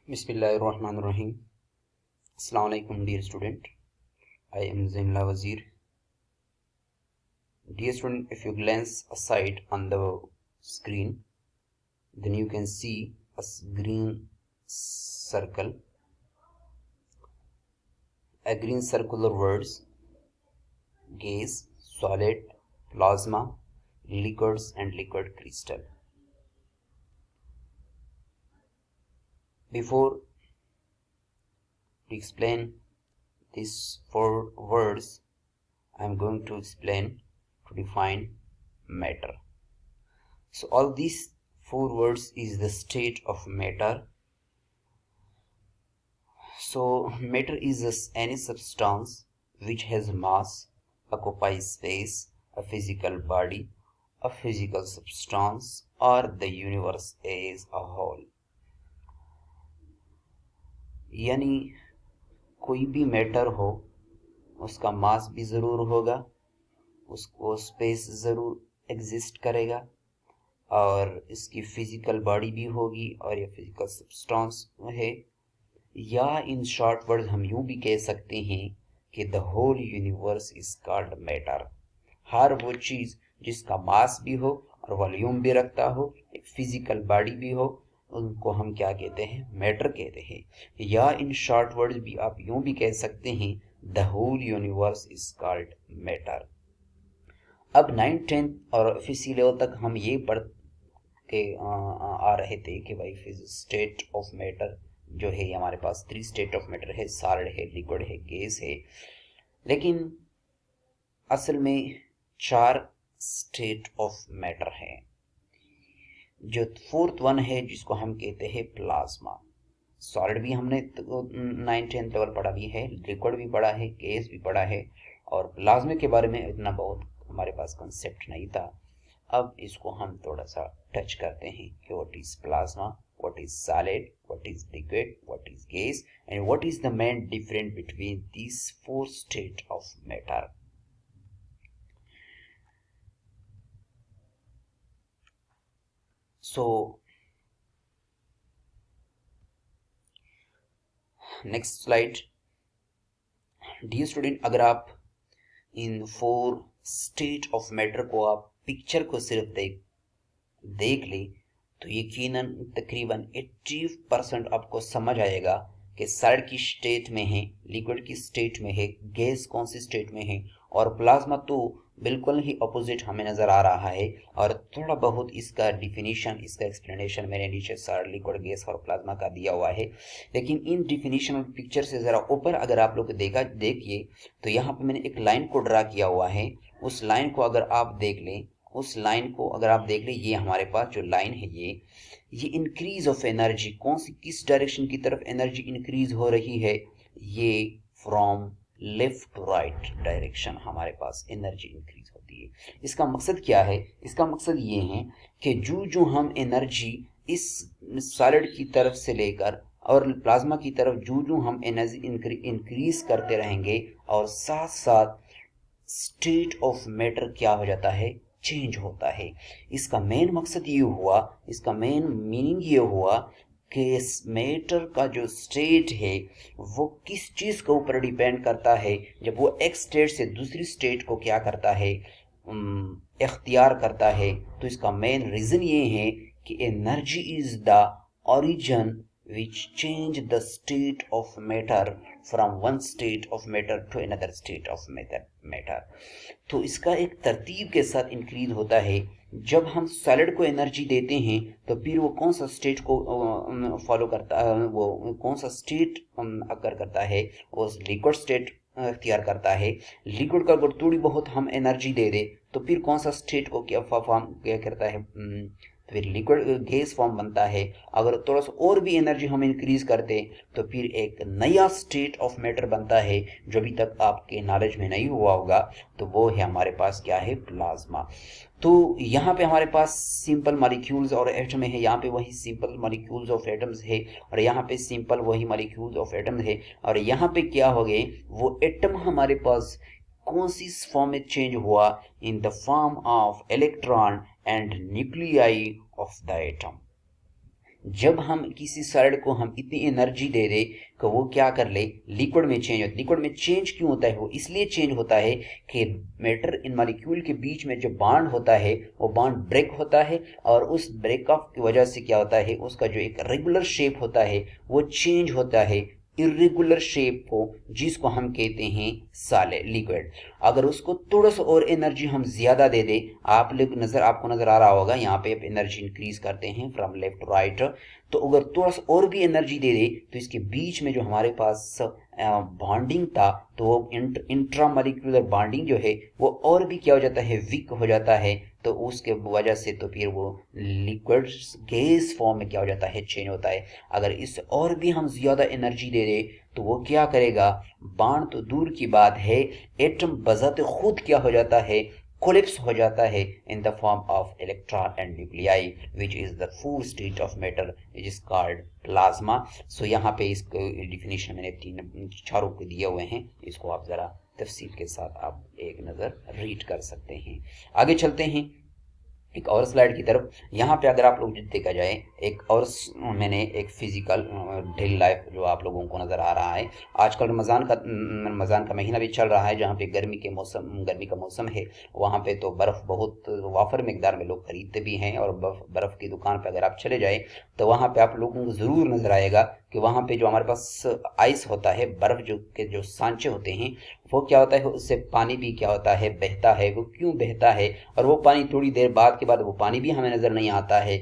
Bismillahirrahmanirrahim. Assalamu alaikum, dear student. I am Zainullah Wazir. Dear student, if you glance aside on the screen, then you can see a green circle, a green circular words: gas, solid, plasma, liquids, and liquid crystal. Before to explain these four words, I am going to define matter. So all these four words is the state of matter. So matter is any substance which has mass, occupies space, a physical body, a physical substance, or the universe as a whole. यानी कोई भी matter हो, उसका मास भी ज़रूर होगा, उसको space ज़रूर एग्जिस्ट करेगा, और इसकी फिजिकल बॉडी भी होगी, और ये फिजिकल सब्सटेंस है। या इन शॉर्ट वर्ड हम यूं भी कह सकते हैं कि the whole universe is called matter. हर वो चीज़ जिसका मास भी हो और वॉल्यूम भी रखता हो, एक फिजिकल बॉडी भी हो, उनको हम क्या कहते हैं? मैटर कहते हैं। या इन शॉर्ट वर्ड्स भी आप यूं भी कह सकते हैं the whole universe is called matter. अब 9th 10th और ऑफिसी लेवल तक हम ये पढ़ के आ रहे थे कि भाई स्टेट ऑफ मैटर जो है, हमारे पास 3 स्टेट ऑफ मैटर है: सॉलिड है, लिक्विड है, गैस है। लेकिन असल में 4 स्टेट ऑफ मैटर है। जो 4th वन है जिसको हम कहते हैं प्लाज्मा। सॉलिड भी हमने 9th 10th लेवल पढ़ा भी है, लिक्विड भी पढ़ा है, गैस भी पढ़ा है, और प्लाज्मा के बारे में इतना बहुत हमारे पास कंसेप्ट नहीं था। अब इसको हम थोड़ा सा टच करते हैं कि what is plasma, what is solid, what is liquid, what is gas, and what is the main difference between these 4 state of matter. So next slide. Dear student, अगर आप इन 4 स्टेट ऑफ मैटर को आप picture को सिर्फ देख ले तो यकीनन तकरीबन 80% आपको समझ आएगा कि सॉलिड की स्टेट में है, लिक्विड की स्टेट में है, गैस कौन सी स्टेट में है, और प्लाज्मा तो बिल्कुल ही अपोजिट हमें नज़र आ रहा है। और थोड़ा बहुत इसका डिफिनीशन, इसका एक्सप्लेनेशन मैंने नीचे सॉलिड, लिक्विड, गैस और प्लाज्मा का दिया हुआ है। लेकिन इन डिफिनीशन और पिक्चर से ज़रा ऊपर अगर आप लोग देखिए तो यहाँ पे मैंने एक लाइन को ड्रा किया हुआ है। उस लाइन को अगर आप देख लें, ये हमारे पास जो लाइन है, ये इंक्रीज ऑफ एनर्जी, किस डायरेक्शन की तरफ एनर्जी इंक्रीज हो रही है? ये from left to right direction हमारे पास एनर्जी इंक्रीज होती है। इसका मकसद क्या है? इसका मकसद ये है कि जो हम एनर्जी इस सॉलिड की तरफ से लेकर और प्लाज्मा की तरफ जो हम एनर्जी इंक्रीज करते रहेंगे, और साथ साथ स्टेट ऑफ मैटर क्या हो जाता है? चेंज होता है। इसका मेन मकसद ये हुआ, इसका मेन मीनिंग ये हुआ कि मैटर का जो स्टेट है वो किस चीज़ के ऊपर डिपेंड करता है। जब वो एक स्टेट से दूसरी स्टेट को क्या करता है? इख्तियार करता है। तो इसका मेन रीज़न ये है कि energy is the origin which change the state of matter from one state of matter to another state of matter। तो इसका एक तरतीब के साथ इंक्रीज होता है। जब हम सॉलिड को एनर्जी देते हैं तो फिर वो कौन सा स्टेट को फॉलो करता है, वो कौन सा स्टेट अकर करता है? वो लिक्विड स्टेट इख्तियार करता है। लिक्विड का अगर थोड़ी बहुत हम एनर्जी दे दे तो फिर कौन सा स्टेट को क्या करता है? फिर लिक्विड गैस फॉर्म बनता है। अगर थोड़ा सा और भी एनर्जी हम इंक्रीज करते तो फिर एक नया स्टेट ऑफ मैटर बनता है जो अभी तक आपके नॉलेज में नहीं हुआ होगा। तो वो है हमारे पास क्या है? प्लाज्मा। तो यहाँ पे हमारे पास सिंपल मॉलिक्यूल्स और एटम है, यहाँ पे वही सिंपल मॉलिक्यूल्स ऑफ एटम्स है, और यहाँ पे सिंपल वही मॉलिक्यूल्स ऑफ एटम्स है। और यहाँ पे क्या हो गए? वो एटम हमारे पास कौन सी फॉर्म में चेंज हुआ? इन the form of electron and nuclei of the atom. जब हम किसी सॉलिड को हम इतनी एनर्जी दे दे कि वो क्या कर ले, लिक्विड में चेंज हो। लिक्विड में चेंज क्यों होता है? वो इसलिए चेंज होता है कि मैटर इन मॉलिक्यूल के बीच में जो बॉन्ड होता है वो बॉन्ड ब्रेक होता है, और उस ब्रेक ऑफ की वजह से क्या होता है, उसका जो एक रेगुलर शेप होता है वो चेंज होता है इरेगुलर शेप को, जिसको हम कहते हैं सॉलिड लिक्विड। अगर उसको थोड़ा सा और एनर्जी हम ज्यादा दे दे, आपको नजर आ रहा होगा यहाँ पे एनर्जी इंक्रीज करते हैं फ्रॉम लेफ्ट टू राइट, तो अगर थोड़ा सा और भी एनर्जी दे दे तो इसके बीच में जो हमारे पास बॉन्डिंग था, तो वो इंट्रामॉलिक्यूलर बॉन्डिंग जो है वो और भी क्या हो जाता है, वीक हो जाता है। तो उसके वजह से तो फिर वो लिक्विड गैस फॉर्म में क्या हो जाता है, चेंज होता है। अगर इस और भी हम ज्यादा एनर्जी दे दे तो वो क्या करेगा, बॉन्ड तो दूर की बात है, एटम बजाते खुद क्या हो जाता है, कोलिप्स हो जाता है in the form of electron and nuclei, which is the fourth state of matter, which is called plasma. So यहाँ पे इसको डिफिनेशन मैंने चारों को दिए हुए हैं, इसको आप जरा तफसील के साथ आप एक नज़र रीड कर सकते हैं। आगे चलते हैं एक और स्लाइड की तरफ। यहाँ पे अगर आप लोग देखा जाए एक और मैंने एक फिजिकल डेली लाइफ जो आप लोगों को नज़र आ रहा है। आजकल रमज़ान का महीना भी चल रहा है, जहाँ पे गर्मी का मौसम है। वहाँ पे तो बर्फ़ बहुत वाफर मिकदार में लोग खरीदते भी हैं, और बर्फ़ की दुकान पे अगर आप चले जाए तो वहाँ पे आप लोगों को ज़रूर नज़र आएगा कि वहाँ पे जो हमारे पास आइस होता है, बर्फ़ जो सांचे होते हैं, वो क्या होता है, उससे पानी भी क्या होता है, बहता है। वो क्यों बहता है, और वो पानी थोड़ी देर बाद के बाद वो पानी भी हमें नज़र नहीं आता है।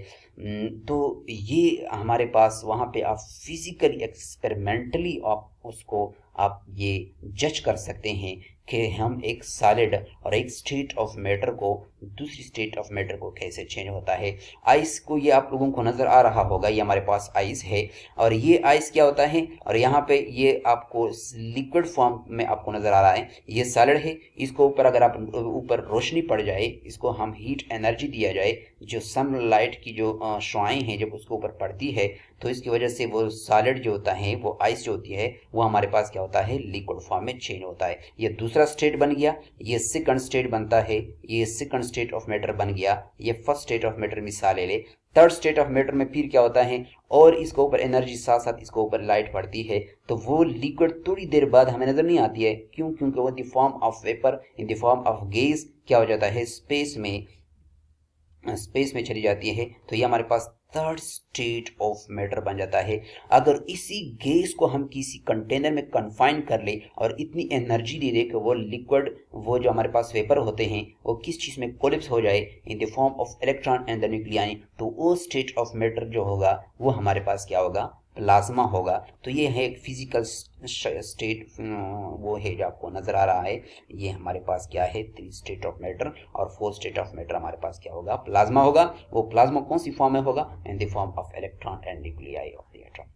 तो ये हमारे पास वहाँ पे आप फिजिकली एक्सपेरिमेंटली आप उसको आप ये जज कर सकते हैं कि हम एक सॉलिड और एक स्टेट ऑफ मैटर को दूसरी स्टेट ऑफ मैटर को कैसे चेंज होता है। आइस को ये आप लोगों को नज़र आ रहा होगा, ये हमारे पास आइस है, और ये आइस क्या होता है, और यहाँ पे ये आपको लिक्विड फॉर्म में आपको नज़र आ रहा है, ये सॉलिड है। इसको ऊपर अगर आप ऊपर रोशनी पड़ जाए, इसको हम हीट एनर्जी दिया जाए, जो सनलाइट की जो शुआएं हैं जब उसके ऊपर पड़ती है, तो इसकी वजह से वो सॉलिड जो होता है, वो आइस जो होती है, वो हमारे पास क्या होता है, लिक्विड फॉर्म में चेंज होता है। ये दूसरा स्टेट बन गया, ये सेकंड स्टेट बनता है, ये सेकंड स्टेट ऑफ मैटर बन गया। ये फर्स्ट स्टेट ऑफ मैटर मिसाल ले ले। थर्ड स्टेट ऑफ मैटर में फिर क्या होता है, और इसके ऊपर एनर्जी साथ साथ इसके ऊपर लाइट पड़ती है, तो वो लिक्विड थोड़ी देर बाद हमें नजर नहीं आती है। क्यों? क्योंकि वो इन the form of vapour, in the form of gas क्या हो जाता है, स्पेस में चली जाती है। तो ये हमारे पास थर्ड स्टेट ऑफ मैटर बन जाता है। अगर इसी गैस को हम किसी कंटेनर में कन्फाइन कर ले और इतनी एनर्जी दे दे कि वो लिक्विड, वो जो हमारे पास वेपर होते हैं, वो किस चीज़ में कोलिप्स हो जाए इन the form of electron and the nuclei, तो वो स्टेट ऑफ मैटर जो होगा वो हमारे पास क्या होगा, प्लाज्मा होगा। तो ये है एक फिजिकल स्टेट, वो है जो आपको नजर आ रहा है। ये हमारे पास क्या है, थ्री स्टेट ऑफ मैटर, और फोर्थ स्टेट ऑफ मैटर हमारे पास क्या होगा, प्लाज्मा होगा। वो प्लाज्मा कौन सी फॉर्म में होगा, इन the form of electron and nuclei of the atom.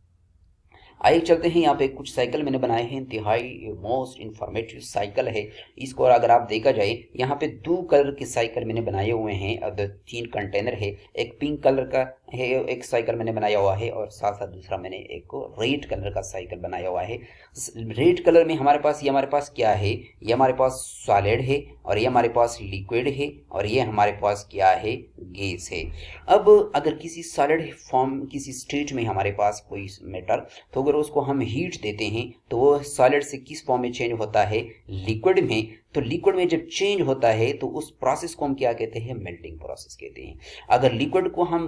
आइए चलते हैं, यहाँ पे कुछ साइकिल मैंने बनाए हैं, इंतहाई मोस्ट इंफॉर्मेटिव साइकिल है इसको। और अगर आप देखा जाए, यहाँ पे दो कलर के साइकिल मैंने बनाए हुए हैं, और तीन कंटेनर है। एक पिंक कलर का है, एक साइकिल मैंने बनाया हुआ है, और साथ साथ दूसरा मैंने एक रेड कलर का साइकिल बनाया हुआ है। रेड कलर में हमारे पास क्या है, ये हमारे पास सॉलिड है, और ये हमारे पास लिक्विड है, और ये हमारे पास क्या है, गैस है। अब अगर किसी सॉलिड फॉर्म, किसी स्टेट में हमारे पास कोई मेटल, तो अगर उसको हम हीट देते हैं तो वो सॉलिड से किस फॉर्म में चेंज होता है, लिक्विड में। तो लिक्विड में जब चेंज होता है तो उस प्रोसेस को हम क्या कहते हैं, मेल्टिंग प्रोसेस कहते हैं। अगर लिक्विड को हम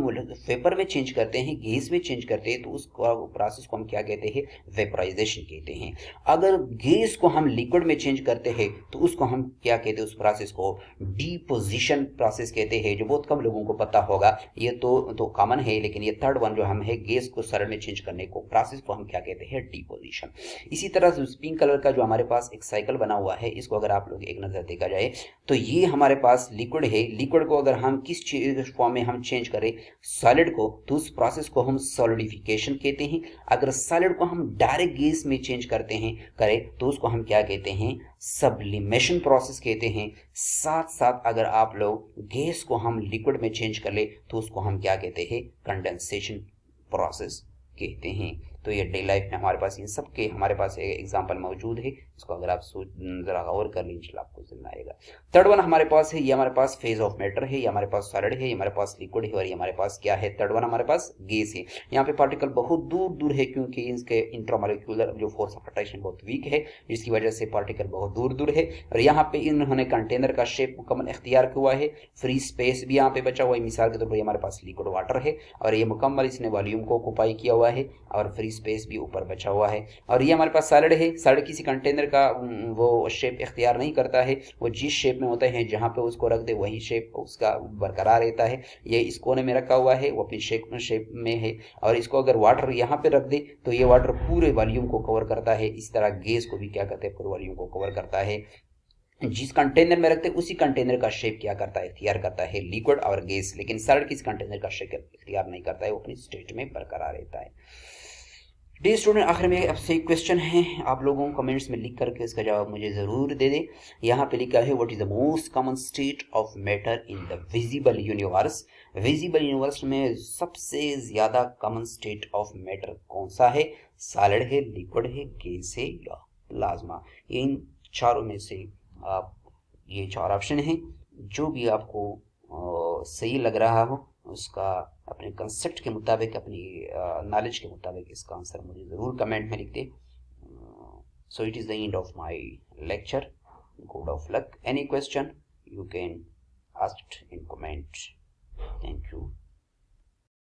वेपर में चेंज करते हैं, गैस में चेंज करते हैं, तो उस प्रोसेस को हम क्या कहते हैं, वेपराइजेशन कहते हैं। अगर गैस को हम लिक्विड में चेंज करते हैं तो उसको हम क्या कहते हैं, उस प्रोसेस को डिपोजिशन प्रोसेस कहते हैं, जो बहुत कम लोगों को पता होगा। ये तो कॉमन है, लेकिन ये थर्ड वन जो हम है, गैस को सॉलिड में चेंज करने को प्रोसेस को हम क्या कहते हैं, डिपोजिशन। इसी तरह से पिंक कलर का जो हमारे पास एक साइकिल बना हुआ है, इसको अगर आप लोग एक नजर देखा जाए तो ये हमारे पास लिक्विड है। लिक्विड को अगर हम किस फॉर्म में हम चेंज करें, सॉलिड को, तो उस प्रोसेस को हम सॉलिडिफिकेशन कहते हैं। अगर सॉलिड को हम डायरेक्ट गैस में चेंज करें तो उसको हम क्या कहते हैं, सब्लिमेशन प्रोसेस कहते हैं। साथ साथ अगर आप लोग गैस को हम लिक्विड में चेंज कर ले तो उसको हम क्या कहते हैं, कंडेंसेशन प्रोसेस कहते हैं। तो ये डे लाइफ में हमारे पास इन सब के हमारे पास एग्जाम्पल मौजूद है। इसको अगर आप जरा गौर कर लीजिए इंशाल्लाह आपको समझ आएगा। थर्ड वन हमारे पास है, ये हमारे पास फेज ऑफ मैटर है, ये हमारे पास सॉलिड है, ये हमारे पास लिक्विड है, और ये हमारे पास क्या है, थर्ड वन हमारे पास गैस है। यहाँ पे पार्टिकल बहुत दूर दूर है क्योंकि इसके इंट्रामोलिक्यूलर जो फोर्स ऑफ अट्रैक्शन बहुत वीक है, जिसकी वजह से पार्टिकल बहुत दूर दूर है। और यहाँ पे इन्होंने कंटेनर का शेप मुकम्मल इख्तियार हुआ है, फ्री स्पेस भी यहाँ पे बचा हुआ है। मिसाल के तौर पर हमारे पास लिक्विड वाटर है और ये मुकम्मल इसने वॉल्यूम को ऑक्युपाई किया हुआ है और फ्री स्पेस भी ऊपर बचा हुआ है। और ये हमारे पास सॉलिड है। सॉलिड किसी कंटेनर का वो शेप इख्तियार नहीं करता है, वो जिस शेप में होता है जहाँ पे उसको रख दे वही शेप उसका बरकरार रहता है। ये इस कोने में रखा हुआ है, वो अपनी शेप में है, और इसको अगर वाटर यहाँ पे रख दे तो ये वाटर पूरे वॉल्यूम को कवर करता है। इस तरह गैस को भी क्या कहते हैं, पूरे वॉल्यूम को कवर करता है। जिस कंटेनर में रखते हैं उसी कंटेनर का शेप क्या करता है, इख्तियार करता है लिक्विड और गैस, लेकिन सॉलिड किस कंटेनर का शेप इख्तियार नहीं करता है, वो अपनी स्टेट में बरकरार रहता है। डी स्टूडेंट, आखिर में आपसे एक क्वेश्चन है, आप लोगों को कमेंट्स में लिख करके इसका जवाब मुझे ज़रूर दे दें। यहाँ पे लिखा है what is the most common state of matter in the visible universe. Visible universe में सबसे ज़्यादा कॉमन स्टेट ऑफ मैटर कौन सा है? सॉलिड है, लिक्विड है, गैस है या प्लाज्मा। इन चारों में से आप ये चार ऑप्शन हैं, जो भी आपको सही लग रहा हो उसका अपने कंसेप्ट के मुताबिक, अपनी नॉलेज के मुताबिक इसका आंसर मुझे ज़रूर कमेंट में लिख दें। So it is the end of my lecture. Good of luck. Any question you can ask in comment. Thank you.